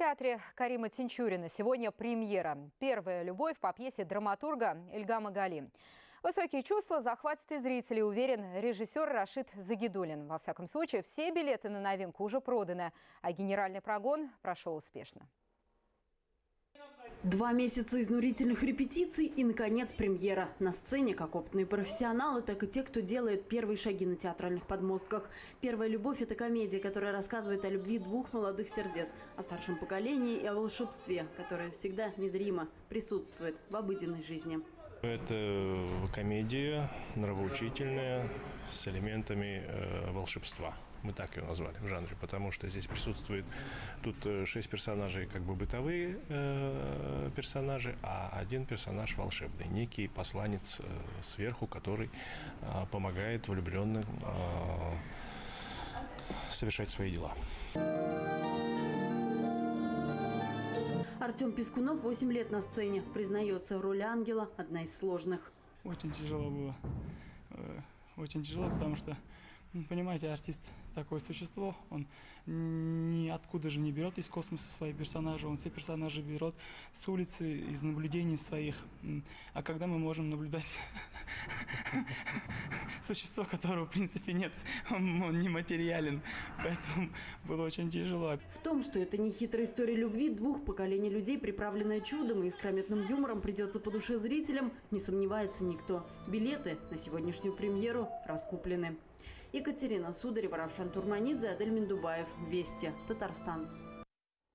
театре Карима Тинчурина сегодня премьера. Первая любовь по пьесе драматурга Ильгама Гали. Высокие чувства захватят и зрителей, уверен режиссер Рашид Загидуллин. Во всяком случае, все билеты на новинку уже проданы, а генеральный прогон прошел успешно. 2 месяца изнурительных репетиций и, наконец, премьера. На сцене как опытные профессионалы, так и те, кто делает первые шаги на театральных подмостках. «Первая любовь» – это комедия, которая рассказывает о любви двух молодых сердец, о старшем поколении и о волшебстве, которое всегда незримо присутствует в обыденной жизни. Это комедия нравоучительная с элементами волшебства. Мы так ее назвали в жанре, потому что здесь присутствует тут 6 персонажей, как бы бытовые персонажи, а один персонаж волшебный, некий посланец сверху, который помогает влюбленным совершать свои дела. Артем Пискунов 8 лет на сцене. Признается, роль ангела – одна из сложных. Очень тяжело было. Очень тяжело, потому что, понимаете, артист такое существо. Он ниоткуда же не берет из космоса свои персонажи. Он все персонажи берет с улицы, из наблюдений своих. А когда мы можем наблюдать существо, которого, в принципе, нет, он нематериален, поэтому было очень тяжело. В том, что это не хитрая история любви двух поколений людей, приправленная чудом и искрометным юмором, придется по душе зрителям, не сомневается никто. Билеты на сегодняшнюю премьеру раскуплены. Екатерина Сударева, Равшан Турманидзе, Адель Миндубаев. Вести. Татарстан.